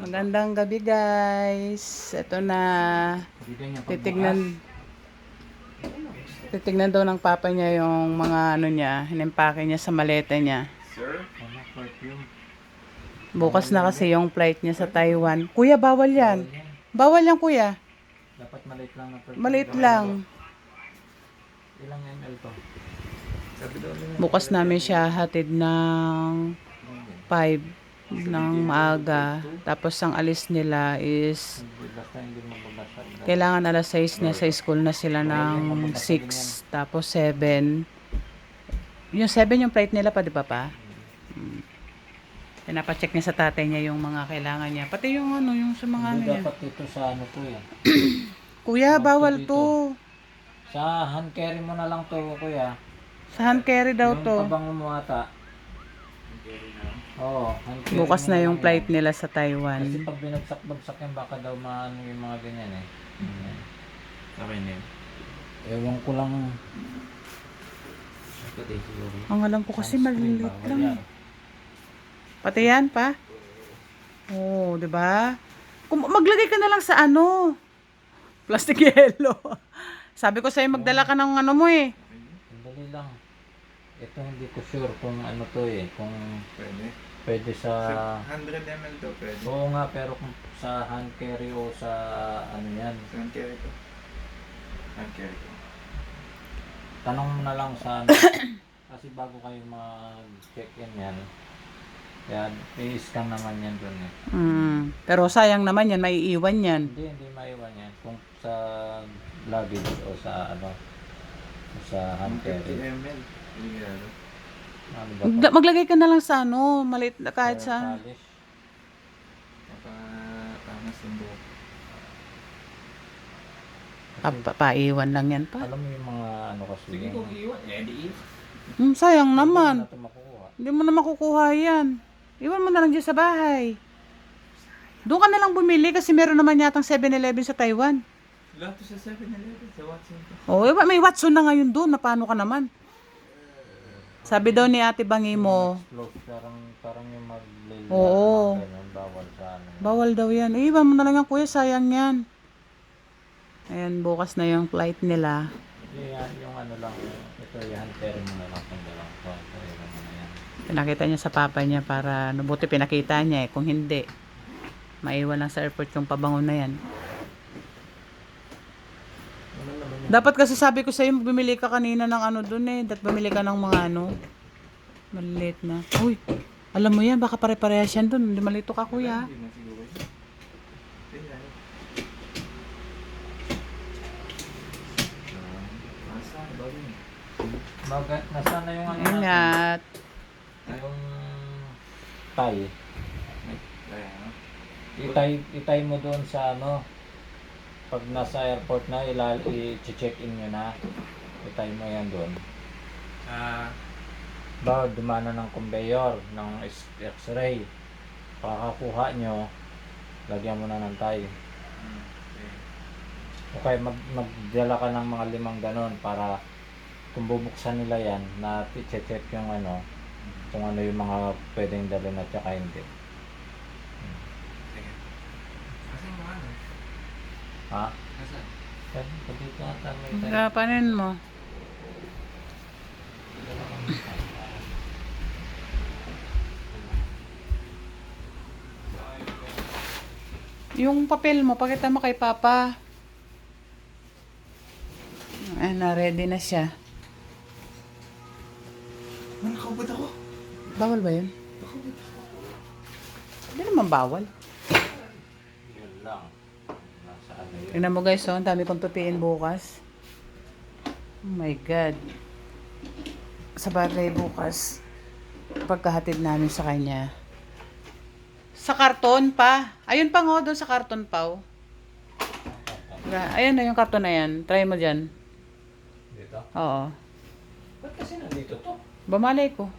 Magandang gabi guys. Ito na. Titignan daw ng papa niya yung mga ano niya, hinempake niya sa maleta niya. Sir? Bukas na kasi yung flight niya sa Taiwan. Kuya, bawal yan. Bawal yan, kuya. Dapat maliit lang na perfume. Maliit lang. Ilang ml to? Bukas namin siya hatid ng 5 ng maaga. Tapos ang alis nila is Basta hindi mababasa. kailangan alas 6 na sa school na sila ng 6. Tapos 7. Yung 7 yung flight nila pa, di ba pa? Pinapacheck niya sa tatay niya yung mga kailangan niya. Pati yung ano, yung sa mga ano Hindi niya. dapat ito sa ano to yan. Kuya, bawal to. Sa hand carry mo na lang to kuya. Sa hand carry daw Yung to. pabango mo ata. Oo, hand carry Bukas mo na lang yung flight yan. nila sa Taiwan. Kasi pag binagsak-bagsak yan baka daw maano yung mga ganyan eh. Okay na yun. Ewan ko lang. Ang alam ko kasi Sunscreen, maliit bawal lang. yan. Pati yan pa. Oh, 'di ba? Kung maglagay ka na lang sa ano, plastic yellow. Sabi ko sa'yo magdala ka ng ano mo eh. Sandali lang. Ito hindi ko sure kung ano to eh. Kung Pwede. pwede sa... 100 ml to, pwede. Oo nga, pero kung sa hand carry o sa ano yan, Hand carry ko. Hand carry ko. tanong mo na lang sa ano, kasi bago kayo mag-check-in yan, yan, i-scan naman yan doon eh. Pero sayang naman yan, maiiwan yan. Hindi maiwan yan. Kung sa luggage o sa ano, o sa hand 50 carry. ml. Hindi ano. Ano ba to? Maglagay ka na lang sa ano, maliit na kahit Nail sa... polish. Makatangas yung buhok. Kasi, Paiwan lang yan pa. alam mo yung mga ano kasi. Sige kung iwan, di Sayang Hindi naman. natin makukuha. Hindi mo na makukuha yan. Iwan mo na lang dyan sa bahay. Doon ka na lang bumili kasi meron naman yatang 7-Eleven sa Taiwan. Lahat to sa 7-Eleven, sa Watson to. Oh, may Watson na ngayon doon. Na paano ka naman? Sabi daw ni Ate Bangi mo, Close, parang yung maglilya. Oo. Ganun, bawal sa ano. bawal daw yan. Iwan mo na lang yan, kuya. Sayang yan. Ayan, bukas na yung flight nila. Hindi yan, yung ano lang, ito yung hand carry mo na lang kung dalang ko. Carry mo na yan. Pinakita niya sa papa niya para, buti pinakita niya eh. Kung hindi, maiwan lang sa airport yung pabango na yan. Ano naman yun? Dapat kasi sabi ko sa'yo, bumili ka kanina ng ano dun eh. Dapat bumili ka ng mga ano. Maliit na. Uy, alam mo yan, baka pare-parehas yan dun. Hindi malito ka kuya. Hindi na siguro yun. Hindi na. Nasa, bago yun. Nasaan na yung ano natin? Ingat. Yung tie. Kaya, no? Itay mo doon sa ano, pag nasa airport na, i-check-in nyo na. Itay mo yan doon. Ba, dumana ng conveyor, ng x-ray. Pagkakuha nyo, lagyan mo na ng tie. Okay, magdala ka ng mga 5 ganon para kung bubuksan nila yan, na i-check yung ano, kung ano yung mga pwedeng dalhin at saka hindi. Sige. Kasi yung mga ano? Ha? Nasa? Pwede ka ata may tie. Gapanin mo. Yung papel mo, pakita mo kay Papa. Ayan na, ready na siya. Nakakabot ako. Bawal ba yun? Hindi naman bawal. Yun lang. Nasa ano yun. Tingnan mo guys, oh, ang dami kong tupiin bukas. Oh my God. Sa bagay bukas, pagkahatid namin sa kanya. Sa karton pa. Ayun pa nga, doon sa karton pa. Oh. Ayan na yung karton na yan. Try mo dyan. Dito? Oo. Ba't kasi nandito to? Bamalay ko.